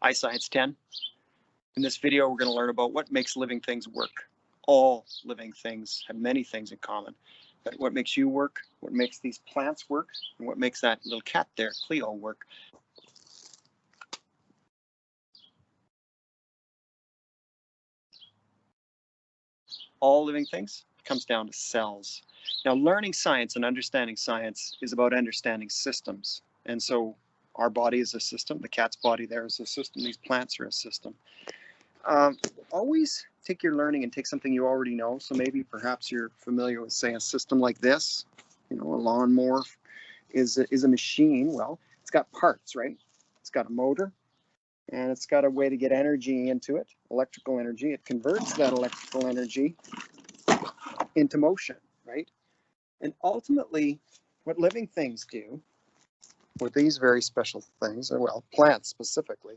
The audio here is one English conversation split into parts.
iScience 10. In this video, we're going to learn about what makes living things work. All living things have many things in common. But what makes you work, what makes these plants work, and what makes that little cat there, Cleo, work. All living things comes down to cells. Now, learning science and understanding science is about understanding systems. And so our body is a system, the cat's body there is a system, these plants are a system. Always take your learning and take something you already know. So maybe perhaps you're familiar with, say, a system like this. You know, a lawnmower is a machine. Well, it's got parts, right? It's got a motor, and it's got a way to get energy into it, electrical energy. It converts that electrical energy into motion, right? And ultimately, what living things do with these very special things, well, plants specifically,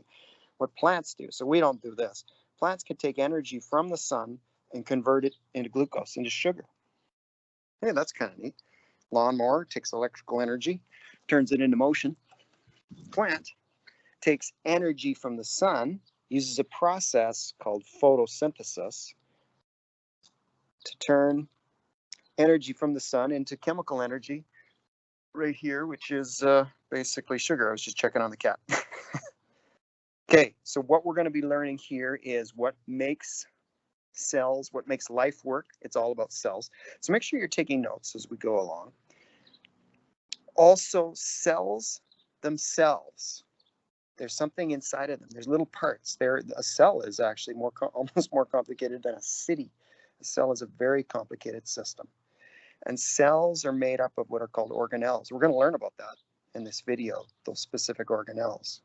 what plants do, so we don't do this. Plants can take energy from the sun and convert it into glucose, into sugar. Hey, that's kind of neat. Lawnmower takes electrical energy, turns it into motion. Plant takes energy from the sun, uses a process called photosynthesis to turn energy from the sun into chemical energy right here, which is basically sugar. I was just checking on the cat. Okay, so what we're going to be learning here is what makes cells, what makes life work. It's all about cells. So make sure you're taking notes as we go along. Also, cells themselves, there's something inside of them. There's little parts. A cell is actually almost more complicated than a city. A cell is a very complicated system. And cells are made up of what are called organelles. We're going to learn about that in this video, those specific organelles.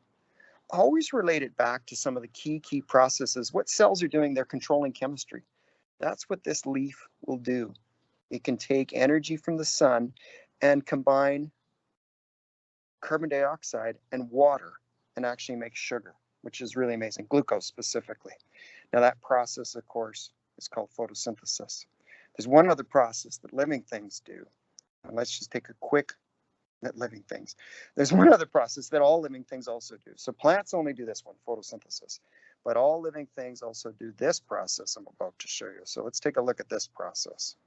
Always relate it back to some of the key processes. What cells are doing, they're controlling chemistry. That's what this leaf will do. It can take energy from the sun and combine carbon dioxide and water and actually make sugar, which is really amazing, glucose specifically. Now that process, of course, is called photosynthesis. There's one other process that living things do. And let's just take a quick at living things. There's one other process that all living things also do. So plants only do this one, photosynthesis, but all living things also do this process I'm about to show you. So let's take a look at this process.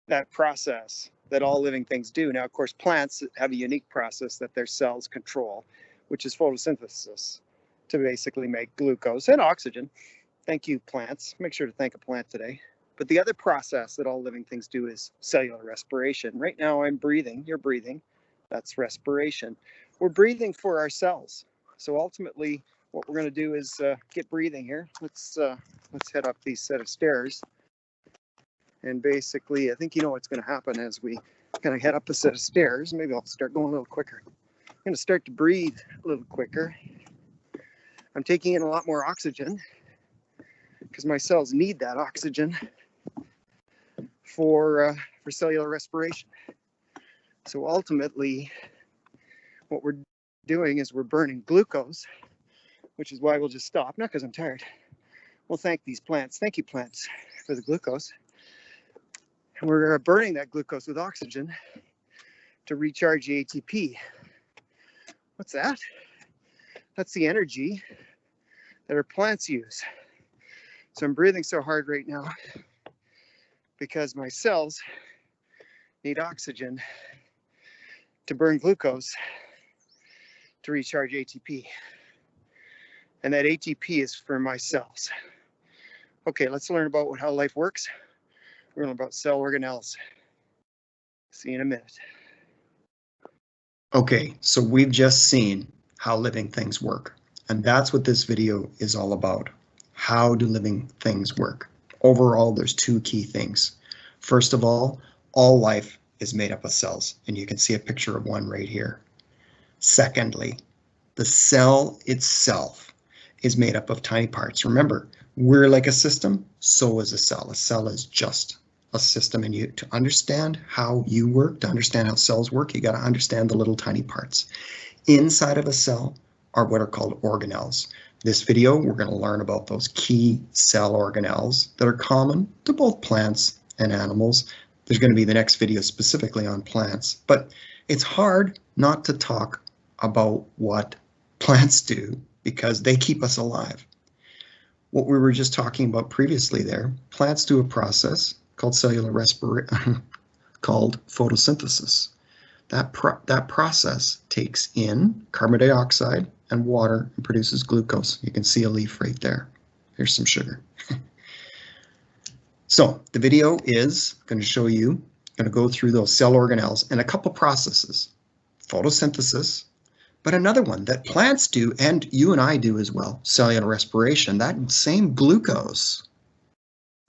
That process that all living things do. Now, of course, plants have a unique process that their cells control, which is photosynthesis, to basically make glucose and oxygen. Thank you, plants. Make sure to thank a plant today. But the other process that all living things do is cellular respiration. Right now I'm breathing, you're breathing. That's respiration. We're breathing for our cells. So ultimately what we're going to do is get breathing here. Let's head up these set of stairs. And basically I think you know what's going to happen as we kind of head up a set of stairs. Maybe I'll start going a little quicker. I'm going to start to breathe a little quicker. I'm taking in a lot more oxygen because my cells need that oxygen for cellular respiration. So ultimately, what we're doing is we're burning glucose, which is why we'll just stop. Not because I'm tired. We'll thank these plants. Thank you, plants, for the glucose. And we're burning that glucose with oxygen to recharge the ATP. What's that? That's the energy that our plants use. So I'm breathing so hard right now because my cells need oxygen to burn glucose to recharge ATP. And that ATP is for my cells. Okay, let's learn about how life works. We're going to learn about cell organelles. See you in a minute. Okay, so we've just seen how living things work. And that's what this video is all about. How do living things work? Overall, there's two key things. First of all life is made up of cells, and you can see a picture of one right here. Secondly, the cell itself is made up of tiny parts. Remember, we're like a system, so is a cell. A cell is just a system, and to understand how you work, to understand how cells work, you got to understand the little tiny parts. Inside of a cell are what are called organelles. This video, we're going to learn about those key cell organelles that are common to both plants and animals. There's going to be the next video specifically on plants, but it's hard not to talk about what Plants do, because they keep us alive. What we were just talking about previously there, plants do a process called cellular respiration, called photosynthesis. That process takes in carbon dioxide and water and produces glucose. You can see a leaf right there. Here's some sugar. So the video is going to show you, going to go through those cell organelles and a couple processes. Photosynthesis, but another one that plants do, and you and I do as well, cellular respiration. That same glucose,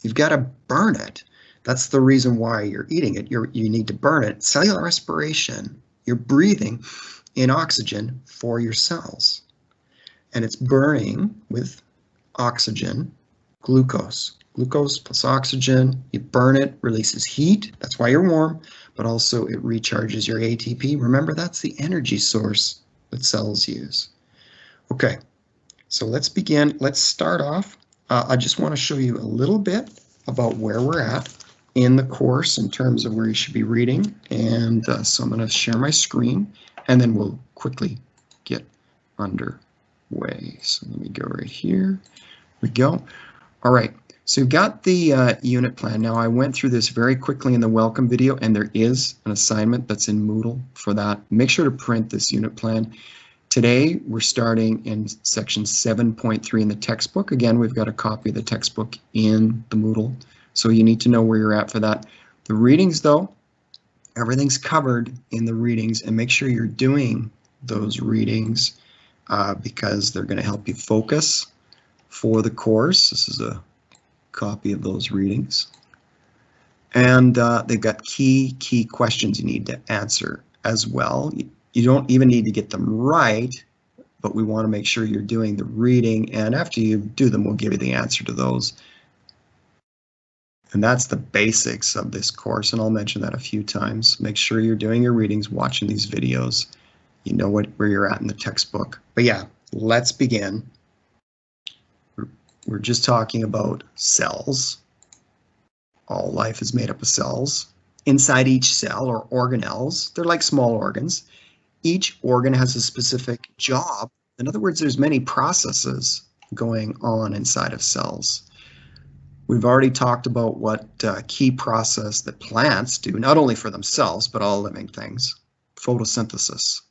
you've got to burn it. That's the reason why you're eating it. You need to burn it. Cellular respiration, you're breathing in oxygen for your cells. And it's burning with oxygen, glucose. Glucose plus oxygen, you burn it, releases heat. That's why you're warm, but also it recharges your ATP. Remember, that's the energy source that cells use. Okay, so let's begin. Let's start off. I just want to show you a little bit about where we're at in the course in terms of where you should be reading. And so I'm going to share my screen, and then we'll quickly get underway. So let me go right here. We go. All right. So you've got the unit plan. Now I went through this very quickly in the welcome video, and there is an assignment that's in Moodle for that. Make sure to print this unit plan. Today we're starting in section 7.3 in the textbook. Again, we've got a copy of the textbook in the Moodle, so you need to know where you're at for that. The readings though, everything's covered in the readings, and make sure you're doing those readings because they're going to help you focus for the course. This is a copy of those readings, and they've got key questions you need to answer as well. You don't even need to get them right, but we want to make sure you're doing the reading, and after you do them, we'll give you the answer to those. And that's the basics of this course, and I'll mention that a few times. Make sure you're doing your readings, watching these videos. You know where you're at in the textbook. But yeah, let's begin. We're just talking about cells. All life is made up of cells. Inside each cell are organelles. They're like small organs. Each organ has a specific job. In other words, there's many processes going on inside of cells. We've already talked about what key process that plants do, not only for themselves, but all living things. Photosynthesis.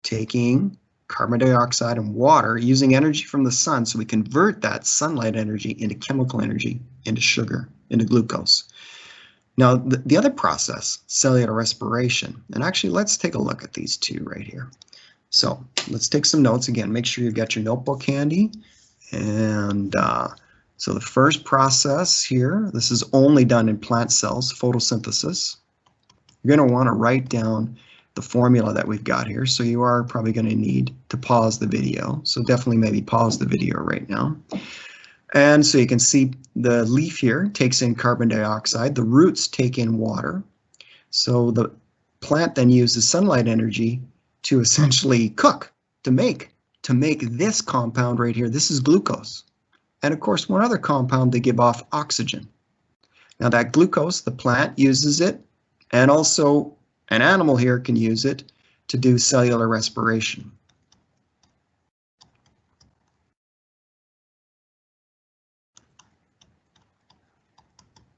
Taking carbon dioxide and water, using energy from the sun, so we convert that sunlight energy into chemical energy, into sugar, into glucose. Now, the other process, cellular respiration, and actually let's take a look at these two right here. So let's take some notes again. Make sure you've got your notebook handy. And so the first process here, this is only done in plant cells, photosynthesis. You're going to want to write down the formula that we've got here, so you are probably going to need to pause the video. So definitely maybe pause the video right now. And so you can see the leaf here takes in carbon dioxide, the roots take in water. So the plant then uses sunlight energy to essentially cook, to make this compound right here. This is glucose. And of course, one other compound, they give off oxygen. Now that glucose, the plant uses it, and also an animal here can use it to do cellular respiration.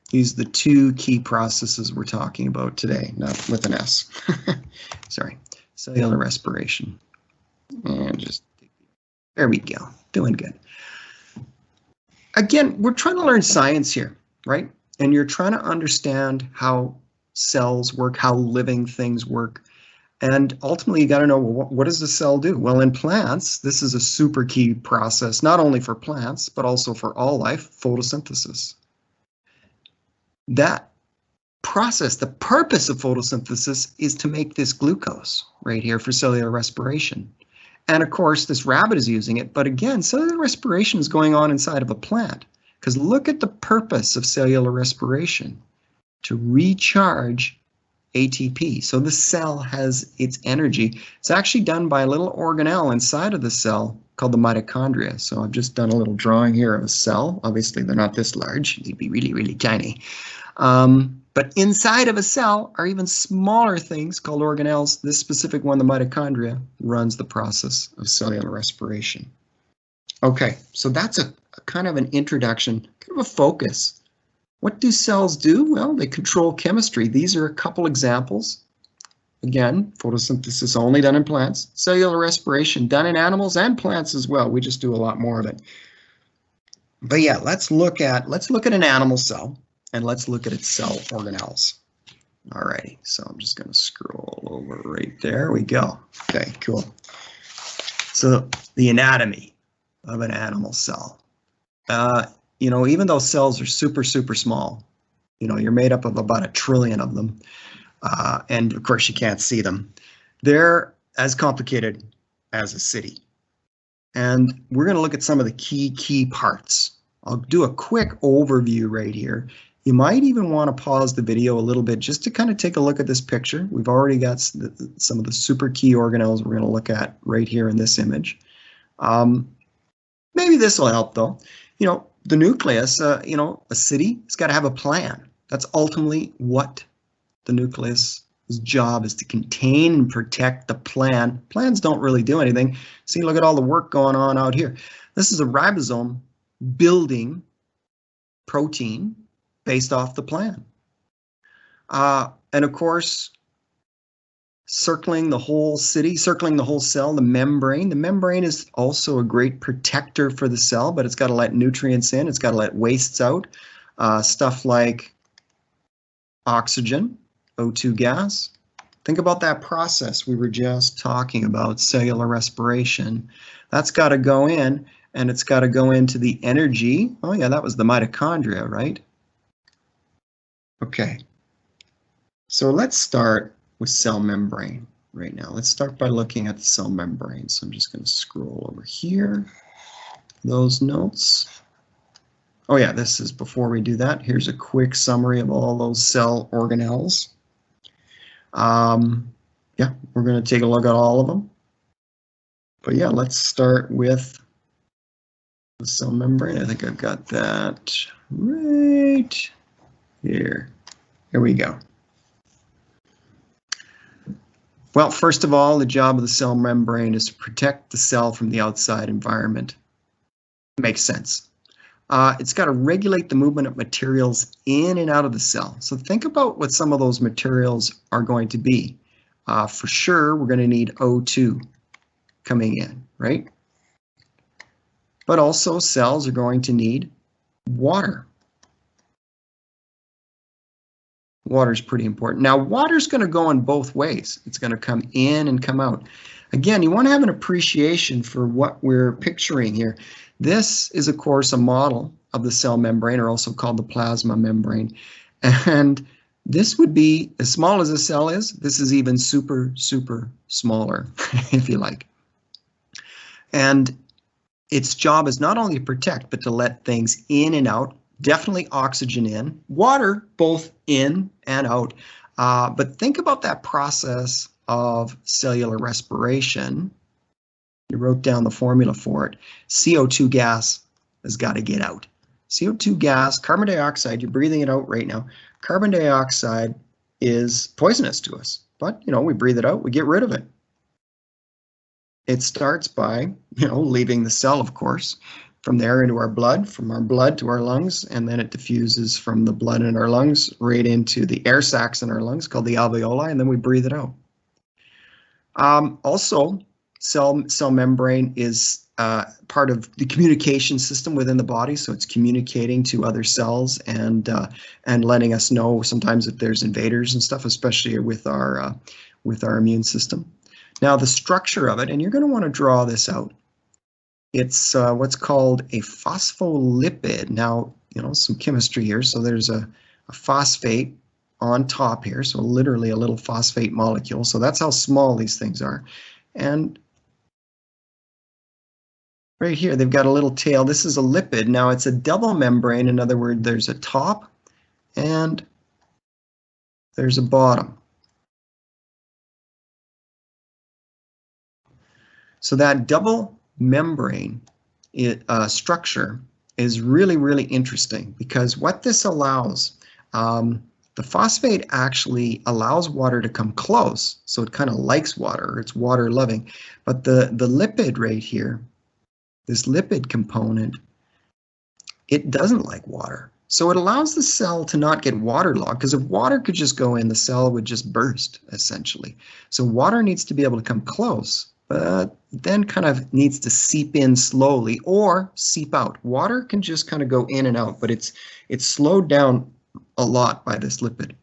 These are the two key processes we're talking about today, not with an S. Sorry, cellular respiration. And just, there we go, doing good. Again, we're trying to learn science here, right? And you're trying to understand how cells work, how living things work. And ultimately, you got to know, well, what does the cell do? Well, in plants, this is a super key process, not only for plants, but also for all life, photosynthesis. That process, the purpose of photosynthesis is to make this glucose right here for cellular respiration. And of course, this rabbit is using it. But again, cellular respiration is going on inside of a plant. Because look at the purpose of cellular respiration, to recharge ATP. So the cell has its energy. It's actually done by a little organelle inside of the cell called the mitochondria. So I've just done a little drawing here of a cell. Obviously, they're not this large. They'd be really, really tiny. But inside of a cell are even smaller things called organelles. This specific one, the mitochondria, runs the process of cellular respiration. Okay, so that's a kind of an introduction, kind of a focus. What do cells do? Well, they control chemistry. These are a couple examples. Again, photosynthesis only done in plants. Cellular respiration done in animals and plants as well. We just do a lot more of it. But yeah, let's look at an animal cell. And let's look at its cell organelles. Alrighty, so I'm just going to scroll over right there. We go. Okay, cool. So the anatomy of an animal cell. You know, even though cells are super, super small, you know, you're made up of about 1 trillion of them. And of course, you can't see them. They're as complicated as a city. And we're going to look at some of the key parts. I'll do a quick overview right here. You might even want to pause the video a little bit just to kind of take a look at this picture. We've already got some of the super key organelles we're going to look at right here in this image. Maybe this will help though. You know, the nucleus, you know, a city, it's got to have a plan. That's ultimately what the nucleus' job is, to contain and protect the plan. Plans don't really do anything. See, look at all the work going on out here. This is a ribosome building protein based off the plan. And of course, circling the whole city, circling the whole cell, the membrane. The membrane is also a great protector for the cell, but it's got to let nutrients in, it's got to let wastes out. Stuff like oxygen, O2 gas. Think about that process we were just talking about, cellular respiration. That's got to go in, and it's got to go into the energy. Oh yeah, that was the mitochondria, right? Okay, so let's start with cell membrane right now. Let's start by looking at the cell membrane. So I'm just going to scroll over here, those notes. Oh yeah, this is before we do that. Here's a quick summary of all those cell organelles. Yeah, we're going to take a look at all of them. But yeah, let's start with the cell membrane. I think I've got that right here. Here we go. Well, first of all, the job of the cell membrane is to protect the cell from the outside environment. Makes sense. It's got to regulate the movement of materials in and out of the cell. So think about what some of those materials are going to be. For sure, we're going to need O2 coming in, right? But also cells are going to need water. Water is pretty important. Now, water is going to go in both ways. It's going to come in and come out. Again, you want to have an appreciation for what we're picturing here. This is, of course, a model of the cell membrane, or also called the plasma membrane. And this would be, as small as a cell is, this is even super, super smaller, if you like. And its job is not only to protect, but to let things in and out. Definitely oxygen in, water both in and out. But think about that process of cellular respiration. You wrote down the formula for it. CO2 gas has got to get out. CO2 gas, carbon dioxide, you're breathing it out right now. Carbon dioxide is poisonous to us, but you know, we breathe it out, we get rid of it. It starts by, you know, leaving the cell, of course. From there into our blood, from our blood to our lungs, and then it diffuses from the blood in our lungs right into the air sacs in our lungs called the alveoli, and then we breathe it out. Also, cell membrane is part of the communication system within the body, so it's communicating to other cells and letting us know sometimes if there's invaders and stuff, especially with our immune system. Now, the structure of it, and you're going to want to draw this out. It's what's called a phospholipid. Now, you know, some chemistry here. So there's a phosphate on top here. So literally a little phosphate molecule. So that's how small these things are. And right here, they've got a little tail. This is a lipid. Now, it's a double membrane. In other words, there's a top and there's a bottom. So that double membrane structure is really, really interesting because what this allows, The phosphate actually allows water to come close, so it kind of likes water, it's water loving. But the lipid right here, this lipid component, it doesn't like water. So it allows the cell to not get waterlogged, because if water could just go in, the cell would just burst, essentially. So water needs to be able to come close, but then kind of needs to seep in slowly or seep out. Water can just kind of go in and out, but it's slowed down a lot by this lipid.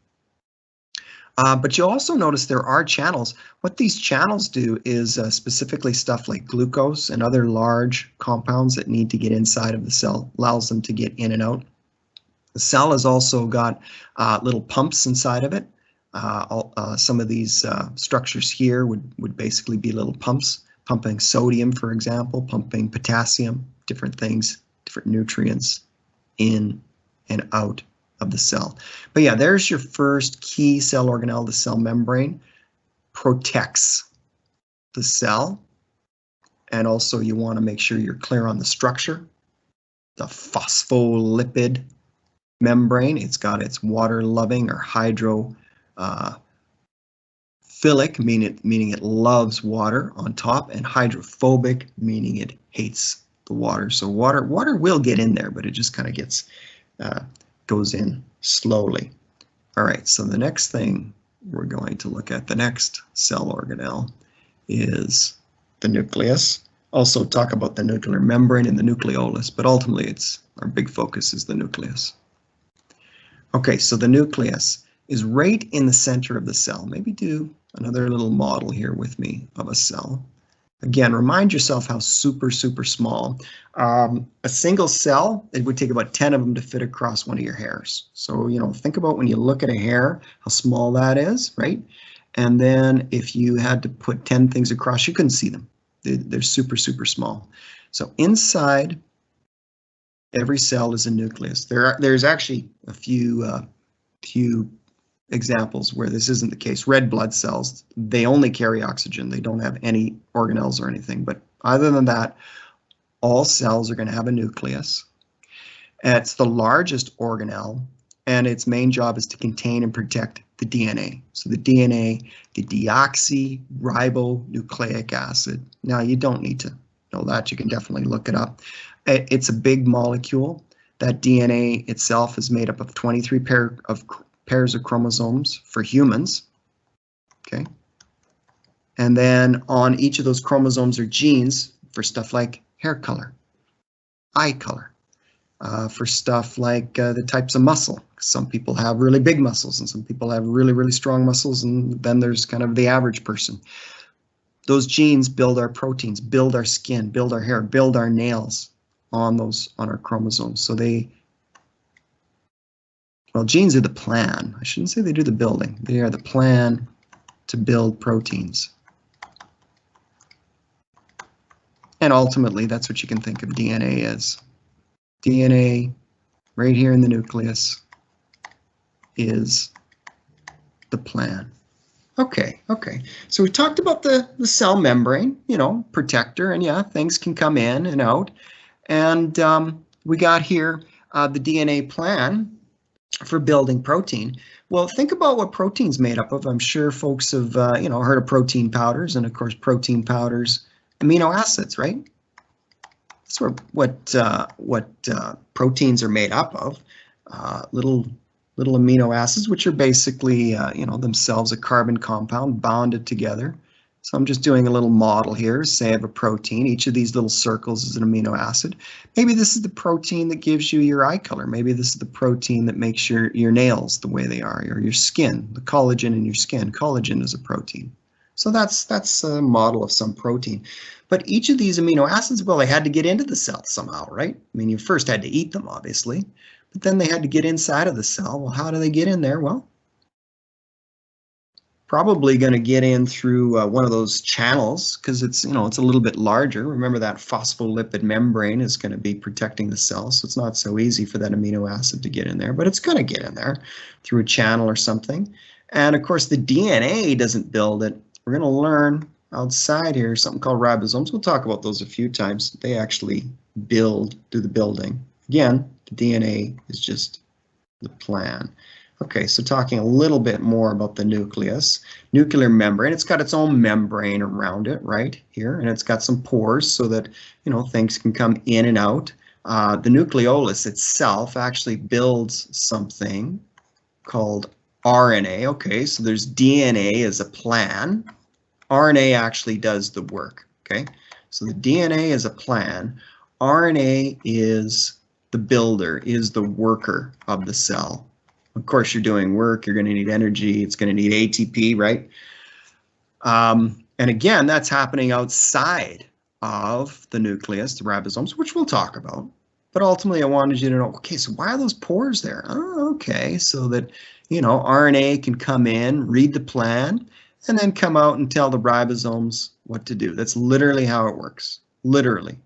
But you'll also notice there are channels. What these channels do is specifically stuff like glucose and other large compounds that need to get inside of the cell, allows them to get in and out. The cell has also got little pumps inside of it. Some of these structures here would basically be little pumps, pumping sodium, for example, pumping potassium, different things, different nutrients in and out of the cell. But yeah, there's your first key cell organelle. The cell membrane protects the cell, and also you want to make sure you're clear on the structure. The phospholipid membrane, it's got its water-loving or hydrophilic, meaning it loves water on top, and hydrophobic, meaning it hates the water. So water will get in there, but it just kind of gets goes in slowly. All right, so the next thing we're going to look at, the next cell organelle, is the nucleus. Also talk about the nuclear membrane and the nucleolus, but ultimately our big focus is the nucleus. Okay, so the nucleus is right in the center of the cell. Maybe do another little model here with me of a cell. Again, remind yourself how super, super small. A single cell, it would take about 10 of them to fit across one of your hairs. So, you know, think about when you look at a hair, how small that is, right? And then if you had to put 10 things across, you couldn't see them. They're super, super small. So inside every cell is a nucleus. There's actually a few examples where this isn't the case. Red blood cells, they only carry oxygen. They don't have any organelles or anything. But other than that, all cells are going to have a nucleus. It's the largest organelle, and its main job is to contain and protect the DNA. So the DNA, the deoxyribonucleic acid. Now, you don't need to know that. You can definitely look it up. It's a big molecule. That DNA itself is made up of 23 pairs of chromosomes for humans, okay? And then on each of those chromosomes are genes for stuff like hair color, eye color, for stuff like the types of muscle. Some people have really big muscles and some people have really, really strong muscles, and then there's kind of the average person. Those genes build our proteins, build our skin, build our hair, build our nails on our chromosomes. So well, genes are the plan. I shouldn't say they do the building. They are the plan to build proteins. And ultimately, that's what you can think of DNA as. DNA, right here in the nucleus, is the plan. Okay. So we talked about the cell membrane, you know, protector, and yeah, things can come in and out. And we got here the DNA plan for building protein. Well, think about what protein's made up of. I'm sure folks have heard of protein powders, and of course protein powders, amino acids, right? That's what proteins are made up of. Little amino acids, which are basically themselves a carbon compound bonded together. So I'm just doing a little model here. Say I have a protein. Each of these little circles is an amino acid. Maybe this is the protein that gives you your eye color. Maybe this is the protein that makes your nails the way they are, or your skin, the collagen in your skin. Collagen is a protein. So that's a model of some protein. But each of these amino acids, well, they had to get into the cell somehow, right? I mean, you first had to eat them, obviously, but then they had to get inside of the cell. Well, how do they get in there? Well, probably going to get in through one of those channels, because it's a little bit larger. Remember, that phospholipid membrane is going to be protecting the cell, so it's not so easy for that amino acid to get in there, but it's going to get in there through a channel or something. And of course, the DNA doesn't build it. We're going to learn outside here something called ribosomes. We'll talk about those a few times. They actually do the building. Again, the DNA is just the plan. Okay, so talking a little bit more about the nucleus. Nuclear membrane, it's got its own membrane around it right here, and it's got some pores so that, you know, things can come in and out. The nucleolus itself actually builds something called RNA. Okay, so there's DNA as a plan. RNA actually does the work. Okay, so the DNA is a plan. RNA is the builder, is the worker of the cell. Of course, you're doing work, you're going to need energy, it's going to need ATP, right? And again, that's happening outside of the nucleus, the ribosomes, which we'll talk about. But ultimately, I wanted you to know, okay, so why are those pores there? Oh, okay, so that, you know, RNA can come in, read the plan, and then come out and tell the ribosomes what to do. That's literally how it works. Literally.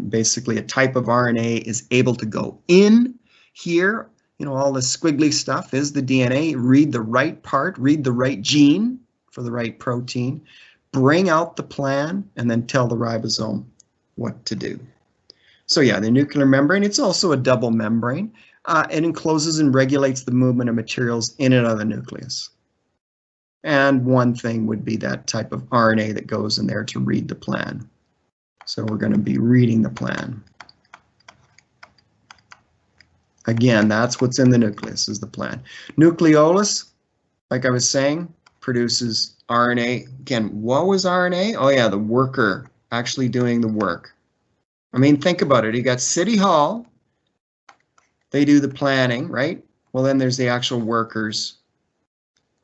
Basically a type of RNA is able to go in here, you know, all the squiggly stuff is the DNA, read the right part, read the right gene for the right protein, bring out the plan, and then tell the ribosome what to do. So yeah, the nuclear membrane, it's also a double membrane. It encloses and regulates the movement of materials in and out of the nucleus. And one thing would be that type of RNA that goes in there to read the plan. So we're going to be reading the plan. Again, that's what's in the nucleus, is the plan. Nucleolus, like I was saying, produces RNA. Again, what was RNA? Oh yeah, the worker actually doing the work. I mean, think about it. You got City Hall. They do the planning, right? Well, then there's the actual workers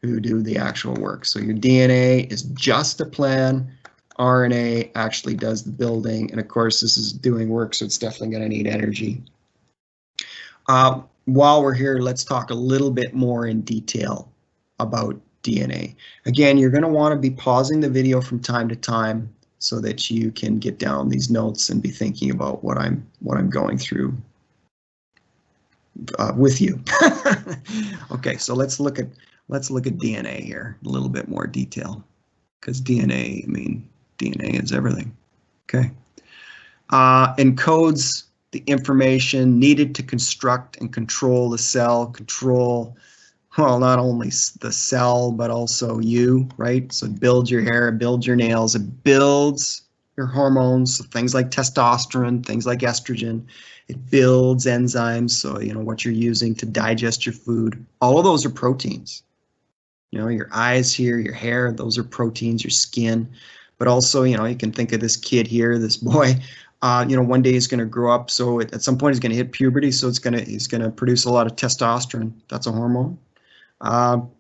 who do the actual work. So your DNA is just a plan. RNA actually does the building. And of course, this is doing work, so it's definitely going to need energy. While we're here, let's talk a little bit more in detail about DNA. Again, you're going to want to be pausing the video from time to time so that you can get down these notes and be thinking about what I'm going through with you. Okay, so let's look at DNA here in a little bit more detail, because DNA, I mean, DNA is everything. Okay, encodes the information needed to construct and control the cell, control, well, not only the cell, but also you, right? So it builds your hair, it builds your nails, it builds your hormones, so things like testosterone, things like estrogen. It builds enzymes, so you know what you're using to digest your food. All of those are proteins. You know, your eyes here, your hair, those are proteins, your skin. But also, you know, you can think of this kid here, this boy, you know, one day he's going to grow up, so at some point he's going to hit puberty, so he's going to produce a lot of testosterone. That's a hormone.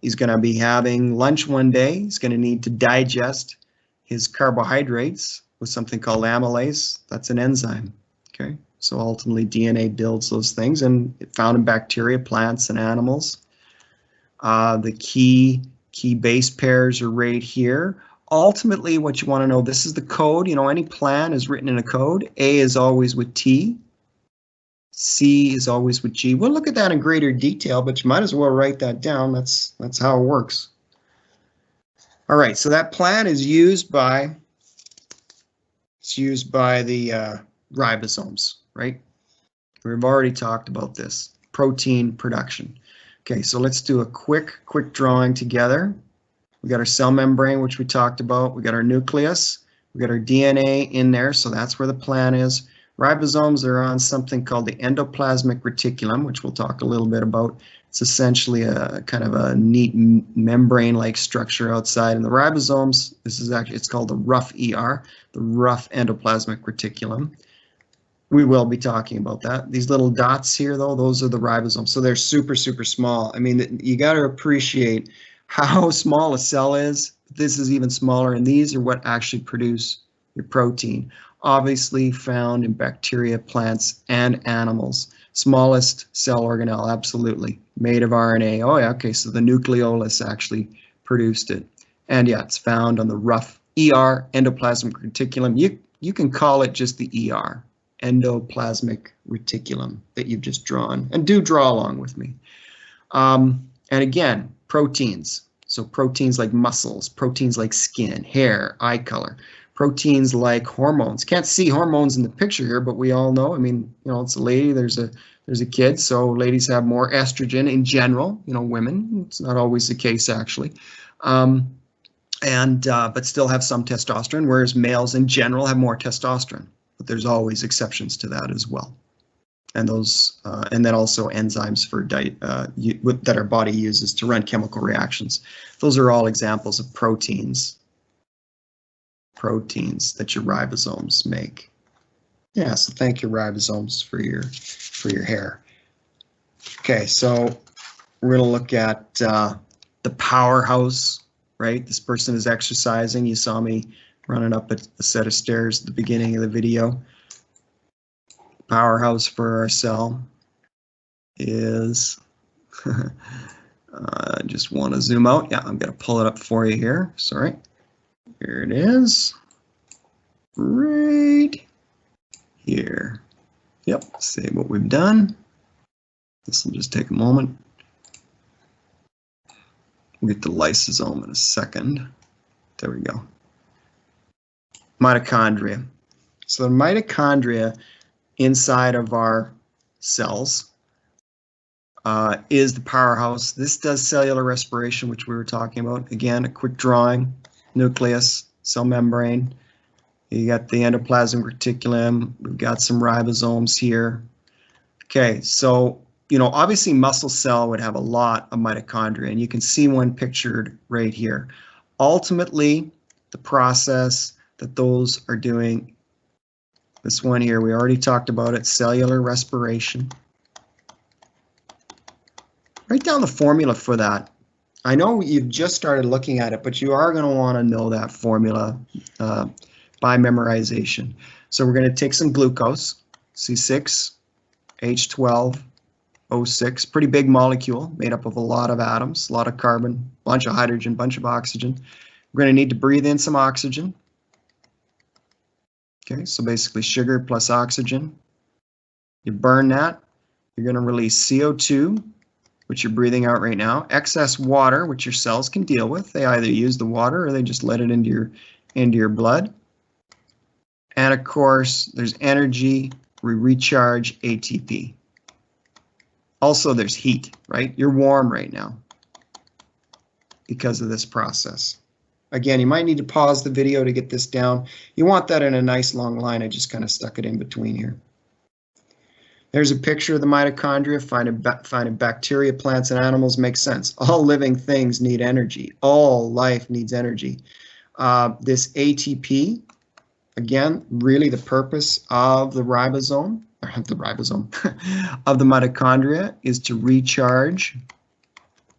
He's going to be having lunch one day. He's going to need to digest his carbohydrates with something called amylase. That's an enzyme. Okay, so ultimately DNA builds those things, and it's found in bacteria, plants, and animals. The key base pairs are right here. Ultimately, what you want to know, this is the code. You know, any plan is written in a code. A is always with T. C is always with G. We'll look at that in greater detail, but you might as well write that down. That's how it works. All right, so that plan is used by the ribosomes, right? We've already talked about this, protein production. Okay, so let's do a quick drawing together. We got our cell membrane, which we talked about. We got our nucleus. We got our DNA in there, so that's where the plan is. Ribosomes are on something called the endoplasmic reticulum, which we'll talk a little bit about. It's essentially a kind of a neat membrane-like structure outside. And the ribosomes, this is actually, it's called the rough ER, the rough endoplasmic reticulum. We will be talking about that. These little dots here, though, those are the ribosomes. So they're super, super small. I mean, you got to appreciate how small a cell is. This is even smaller, and these are what actually produce your protein. Obviously found in bacteria, plants, and animals. Smallest cell organelle, absolutely, made of RNA. Oh yeah, okay, so the nucleolus actually produced it. And yeah, it's found on the rough ER, endoplasmic reticulum. You can call it just the ER, endoplasmic reticulum, that you've just drawn. And do draw along with me. And again, proteins. So proteins like muscles, proteins like skin, hair, eye color. Proteins like hormones. Can't see hormones in the picture here, but we all know. I mean, you know, it's a lady. There's there's a kid. So ladies have more estrogen in general, you know, women. It's not always the case, actually. But still have some testosterone, whereas males in general have more testosterone. But there's always exceptions to that as well. And those, and then also enzymes for that our body uses to run chemical reactions. Those are all examples of proteins that your ribosomes make. Yeah, so thank you, ribosomes, for your hair. Okay, so we're going to look at the powerhouse, right? This person is exercising. You saw me running up a set of stairs at the beginning of the video. Powerhouse for our cell is, I just want to zoom out. Yeah, I'm going to pull it up for you here. Sorry. Here it is. Right here. Yep, save what we've done. This will just take a moment. We'll get the lysosome in a second. There we go. Mitochondria. So the mitochondria inside of our cells is the powerhouse. This does cellular respiration, which we were talking about. Again, a quick drawing. Nucleus, cell membrane. You got the endoplasmic reticulum. We've got some ribosomes here. Okay, so, you know, obviously muscle cell would have a lot of mitochondria, and you can see one pictured right here. Ultimately, the process that those are doing, this one here, we already talked about it, cellular respiration. Write down the formula for that. I know you've just started looking at it, but you are going to want to know that formula by memorization. So we're going to take some glucose, C6H12O6, pretty big molecule made up of a lot of atoms, a lot of carbon, bunch of hydrogen, bunch of oxygen. We're going to need to breathe in some oxygen. Okay, so basically sugar plus oxygen. You burn that, you're going to release CO2, which you're breathing out right now, excess water, which your cells can deal with. They either use the water or they just let it into your blood. And of course, there's energy, we recharge ATP. Also, there's heat, right? You're warm right now because of this process. Again, you might need to pause the video to get this down. You want that in a nice long line. I just kind of stuck it in between here. There's a picture of the mitochondria. Finding bacteria, plants, and animals makes sense. All living things need energy. All life needs energy. This ATP, again, really the purpose of the ribosome, or of the mitochondria is to recharge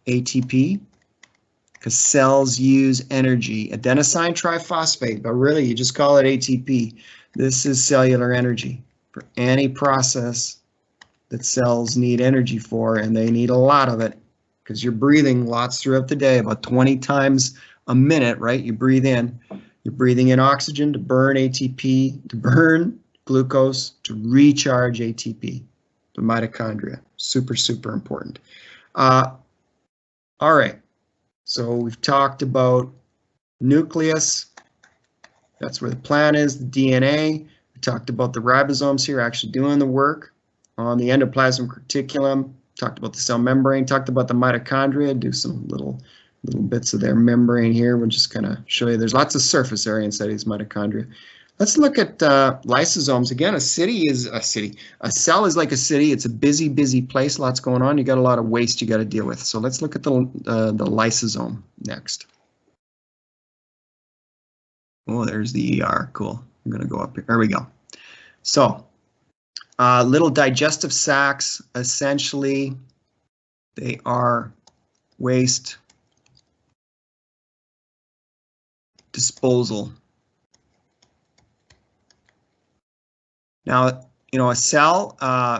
ATP, because cells use energy. Adenosine triphosphate, but really you just call it ATP. This is cellular energy for any process that cells need energy for, and they need a lot of it because you're breathing lots throughout the day, about 20 times a minute, right? You breathe in. You're breathing in oxygen to burn ATP, to burn glucose, to recharge ATP, the mitochondria. Super, super important. All right. So we've talked about nucleus. That's where the plant is, the DNA. We talked about the ribosomes here actually doing the work on the endoplasmic reticulum. Talked about the cell membrane. Talked about the mitochondria. Do some little bits of their membrane here. We'll just kind of show you. There's lots of surface area inside these mitochondria. Let's look at lysosomes. Again, a cell is like a city. It's a busy, busy place. Lots going on. You got a lot of waste you got to deal with. So let's look at the lysosome next. Oh, there's the ER. Cool. I'm going to go up here. There we go. So little digestive sacs. Essentially, they are waste disposal. Now, you know, a cell,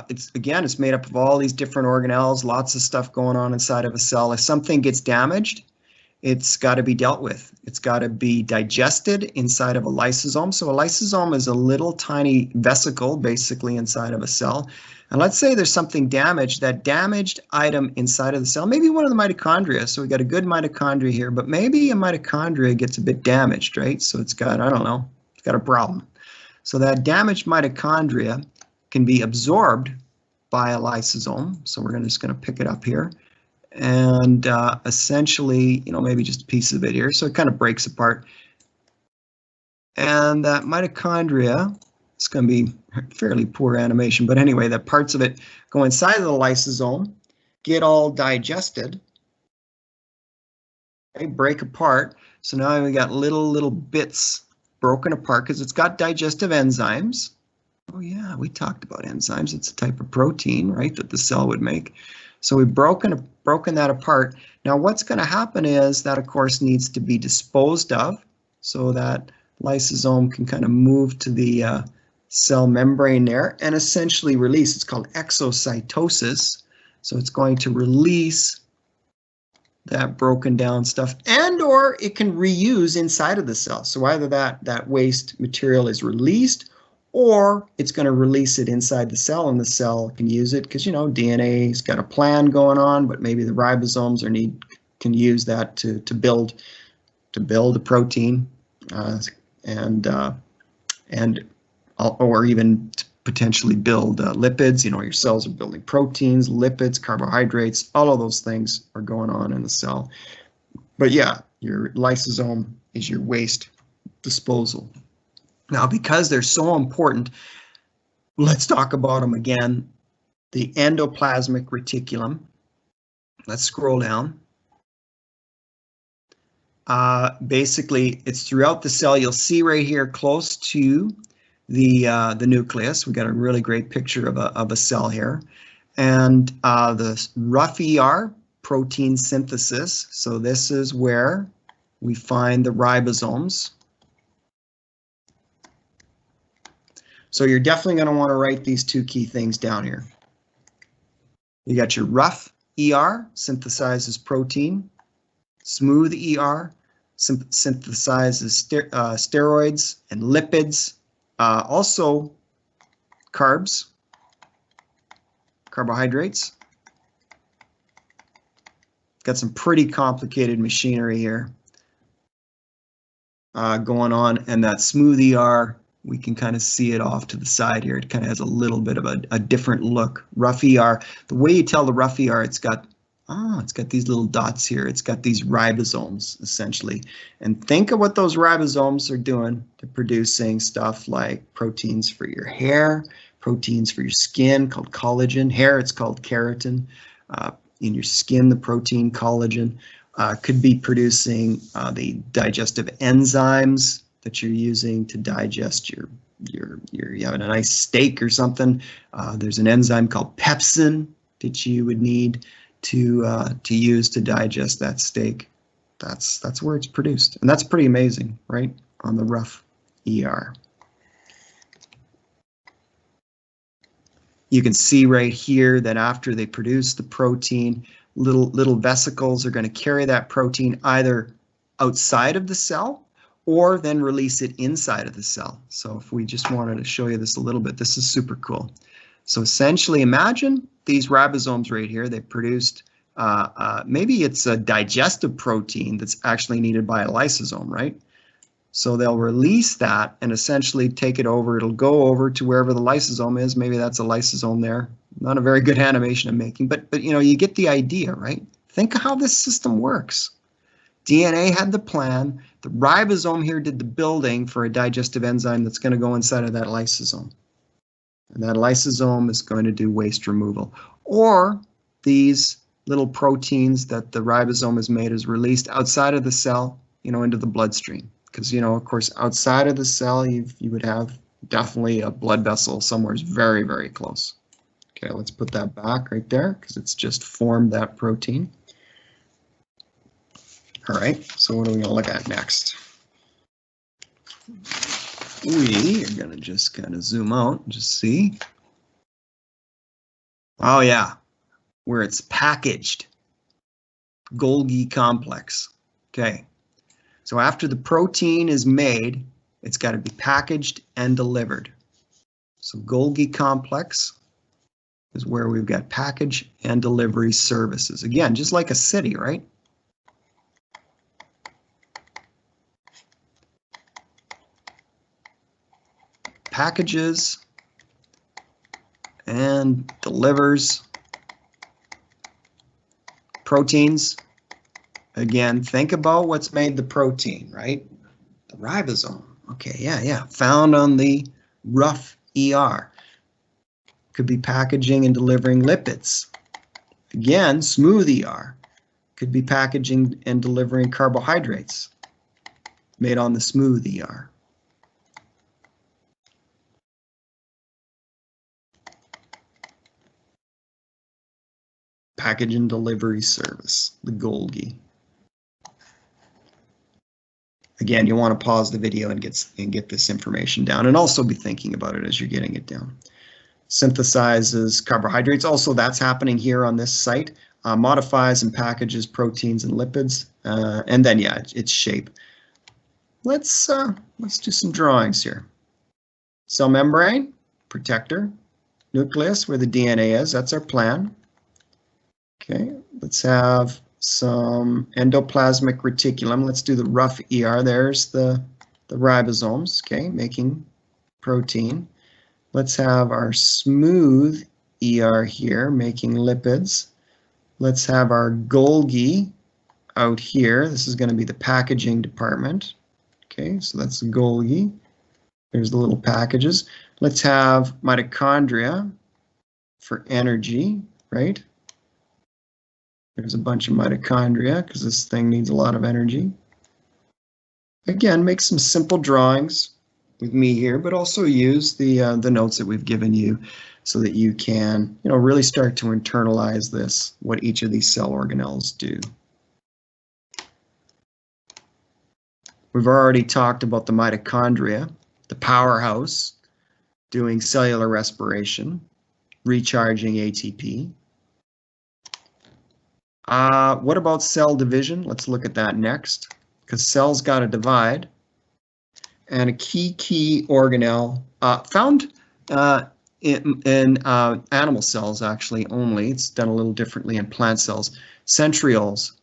it's made up of all these different organelles, lots of stuff going on inside of a cell. If something gets damaged, it's got to be dealt with. It's got to be digested inside of a lysosome. So a lysosome is a little tiny vesicle, basically, inside of a cell. And let's say there's something damaged, that damaged item inside of the cell, maybe one of the mitochondria. So we got a good mitochondria here, but maybe a mitochondria gets a bit damaged, right? So it's got, I don't know, it's got a problem. So that damaged mitochondria can be absorbed by a lysosome. So we're just going to pick it up here. And essentially, maybe just a piece of it here. So it kind of breaks apart. And that mitochondria, it's going to be fairly poor animation, but anyway, that parts of it go inside of the lysosome, get all digested, okay, break apart. So now we got little bits broken apart because it's got digestive enzymes. Oh yeah, we talked about enzymes. It's a type of protein, right, that the cell would make. So we've broken that apart. Now what's going to happen is that, of course, needs to be disposed of so that lysosome can kind of move to the cell membrane there and essentially release. It's called exocytosis. So it's going to release that broken down stuff, and or it can reuse inside of the cell. So either that waste material is released, or it's going to release it inside the cell, and the cell can use it because, DNA's got a plan going on, but maybe the ribosomes can use that to build a protein, or even to potentially build lipids. Your cells are building proteins, lipids, carbohydrates, all of those things are going on in the cell. But yeah, your lysosome is your waste disposal. Now, because they're so important, let's talk about them again. The endoplasmic reticulum. Let's scroll down. Basically, it's throughout the cell. You'll see right here close to the nucleus. We got a really great picture of a cell here. And the rough ER, protein synthesis. So this is where we find the ribosomes. So you're definitely going to want to write these two key things down here. You got your rough ER, synthesizes protein. Smooth ER, synthesizes steroids and lipids. Also carbs, carbohydrates. Got some pretty complicated machinery here going on, and that smooth ER, we can kind of see it off to the side here. It kind of has a little bit of a different look. Rough ER, the way you tell the rough ER, it's got these little dots here. It's got these ribosomes, essentially. And think of what those ribosomes are doing. They're producing stuff like proteins for your hair, proteins for your skin called collagen. Hair, it's called keratin. In your skin, the protein collagen could be producing the digestive enzymes that you're using to digest you having a nice steak or something. There's an enzyme called pepsin that you would need to use to digest that steak. That's where it's produced, and that's pretty amazing, right? On the rough ER. You can see right here that after they produce the protein, little vesicles are going to carry that protein either outside of the cell or then release it inside of the cell. So if we just wanted to show you this a little bit, this is super cool. So essentially, imagine these ribosomes right here. They produced, maybe it's a digestive protein that's actually needed by a lysosome, right? So they'll release that and essentially take it over. It'll go over to wherever the lysosome is. Maybe that's a lysosome there. Not a very good animation I'm making, but you get the idea, right? Think of how this system works. DNA had the plan. The ribosome here did the building for a digestive enzyme that's going to go inside of that lysosome. And that lysosome is going to do waste removal. Or these little proteins that the ribosome has made is released outside of the cell, into the bloodstream. Because, of course, outside of the cell, you would have definitely a blood vessel somewhere very, very close. Okay, let's put that back right there because it's just formed that protein. All right, so what are we going to look at next? We are going to just kind of zoom out and just see. Oh, yeah, where it's packaged. Golgi complex. Okay, so after the protein is made, it's got to be packaged and delivered. So Golgi complex is where we've got package and delivery services. Again, just like a city, right? Packages and delivers proteins. Again, think about what's made the protein, right? The ribosome. Okay, yeah. Found on the rough ER. Could be packaging and delivering lipids. Again, smooth ER. Could be packaging and delivering carbohydrates made on the smooth ER. Package and delivery service, the Golgi. Again, you want to pause the video and get this information down, and also be thinking about it as you're getting it down. Synthesizes carbohydrates. Also, that's happening here on this site. Modifies and packages proteins and lipids, and then yeah, its shape. Let's do some drawings here. Cell membrane, protector, nucleus where the DNA is. That's our plan. Okay, let's have some endoplasmic reticulum. Let's do the rough ER. There's the ribosomes, okay, making protein. Let's have our smooth ER here, making lipids. Let's have our Golgi out here. This is going to be the packaging department. Okay, so that's the Golgi. There's the little packages. Let's have mitochondria for energy, right? There's a bunch of mitochondria because this thing needs a lot of energy. Again, make some simple drawings with me here, but also use the notes that we've given you so that you can, really start to internalize this, what each of these cell organelles do. We've already talked about the mitochondria, the powerhouse, doing cellular respiration, recharging ATP. What about cell division? Let's look at that next, because cells got to divide. And a key organelle found in animal cells, actually, only. It's done a little differently in plant cells. Centrioles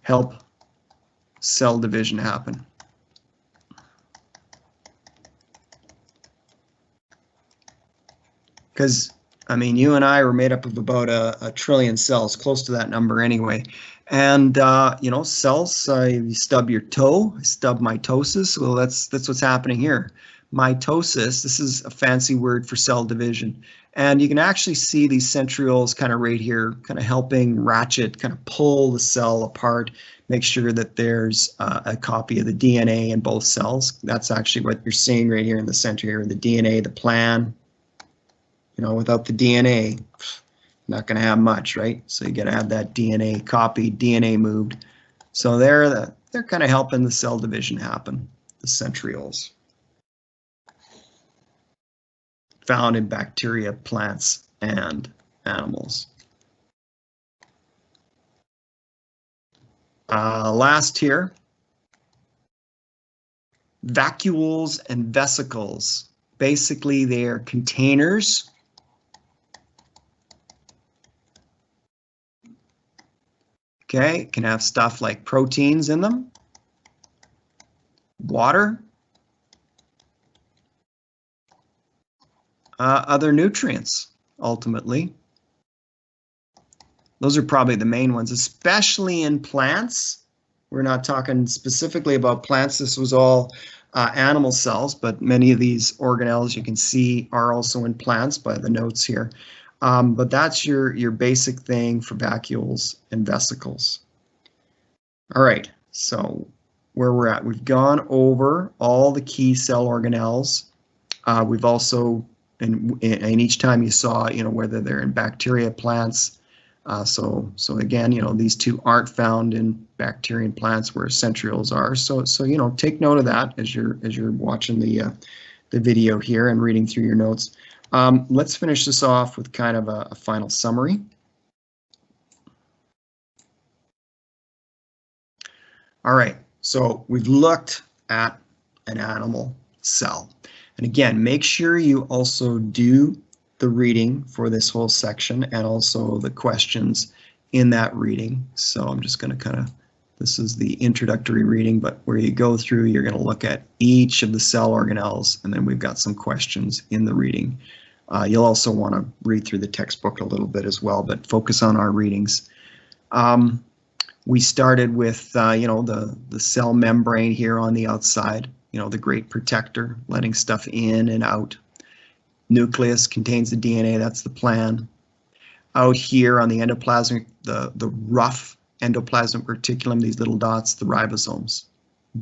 help cell division happen. Because, I mean, you and I were made up of about a trillion cells, close to that number anyway. And, cells, you stub your toe, stub mitosis. Well, that's what's happening here. Mitosis, this is a fancy word for cell division. And you can actually see these centrioles kind of right here, kind of helping ratchet, kind of pull the cell apart, make sure that there's a copy of the DNA in both cells. That's actually what you're seeing right here in the center here, the DNA, the plan. Without the DNA, not going to have much, right? So you got to have that DNA copied, DNA moved. So they're kind of helping the cell division happen, the centrioles. Found in bacteria, plants, and animals. Last here, vacuoles and vesicles. Basically, they're containers. Okay, can have stuff like proteins in them, water, other nutrients, ultimately. Those are probably the main ones, especially in plants. We're not talking specifically about plants. This was all animal cells, but many of these organelles you can see are also in plants by the notes here. But that's your basic thing for vacuoles and vesicles. All right, so where we're at, we've gone over all the key cell organelles. We've also, and each time you saw, whether they're in bacteria, plants. So again, these two aren't found in bacteria and plants where centrioles are. So take note of that as you're watching the video here and reading through your notes. Let's finish this off with kind of a final summary. All right, so we've looked at an animal cell. And again, make sure you also do the reading for this whole section and also the questions in that reading. So I'm just going to kind of This is the introductory reading, but where you go through, you're going to look at each of the cell organelles, and then we've got some questions in the reading. You'll also want to read through the textbook a little bit as well, but focus on our readings. We started with, the cell membrane here on the outside, the great protector, letting stuff in and out. Nucleus contains the DNA, that's the plan. Out here on the endoplasmic, the rough endoplasmic reticulum, these little dots, the ribosomes,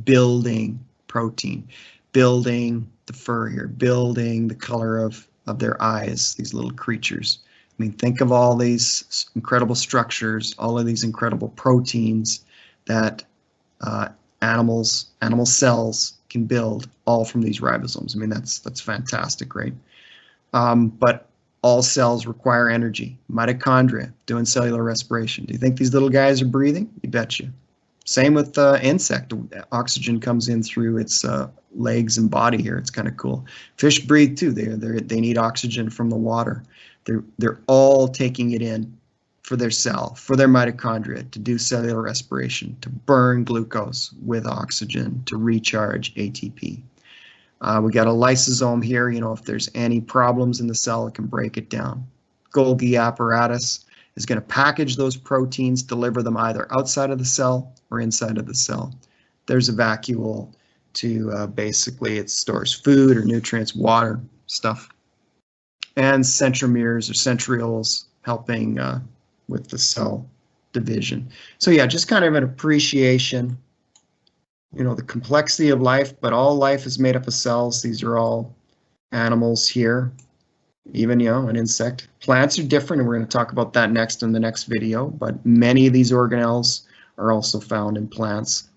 building protein, building the fur here, building the color of their eyes, these little creatures. I mean, think of all these incredible structures, all of these incredible proteins that animal cells can build, all from these ribosomes. I mean, that's fantastic, right? But all cells require energy. Mitochondria doing cellular respiration. Do you think these little guys are breathing? You betcha. Same with insect. Oxygen comes in through its legs and body here. It's kind of cool. Fish breathe too. They need oxygen from the water. They're all taking it in for their cell, for their mitochondria, to do cellular respiration, to burn glucose with oxygen, to recharge ATP. We got a lysosome here. If there's any problems in the cell, it can break it down. Golgi apparatus is going to package those proteins, deliver them either outside of the cell or inside of the cell. There's a vacuole to basically, it stores food or nutrients, water, stuff. And centromeres or centrioles helping with the cell division. So yeah, just kind of an appreciation, the complexity of life, but all life is made up of cells. These are all animals here, even, an insect. Plants are different, and we're going to talk about that next in the next video, but many of these organelles are also found in plants.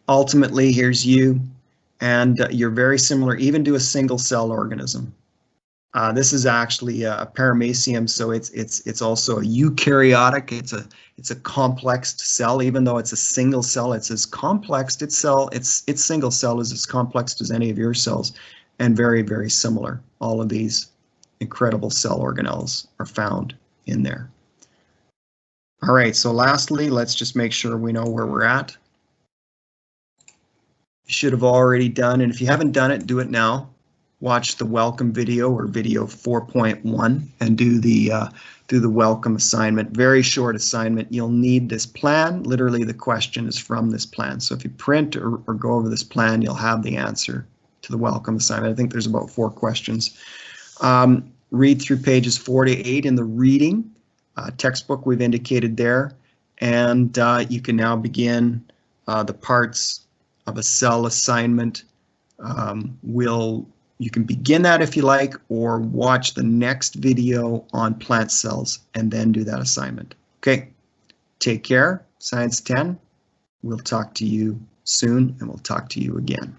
Ultimately, here's you, and you're very similar even to a single cell organism. This is actually a paramecium, so it's also a eukaryotic. It's a complex cell, even though it's a single cell. It's as complex. Its single cell is as complex as any of your cells, and very, very similar. All of these incredible cell organelles are found in there. All right. So lastly, let's just make sure we know where we're at. You should have already done, and if you haven't done it, do it now. Watch the welcome video or video 4.1 and do the welcome assignment. Very short assignment. You'll need this plan. Literally, the question is from this plan. So if you print or go over this plan, you'll have the answer to the welcome assignment. I think there's about 4 questions. Read through pages 4 to 8 in the reading. Textbook we've indicated there. And you can now begin the parts of a cell assignment. You can begin that if you like, or watch the next video on plant cells and then do that assignment. Okay, take care. Science 10. We'll talk to you soon, and we'll talk to you again.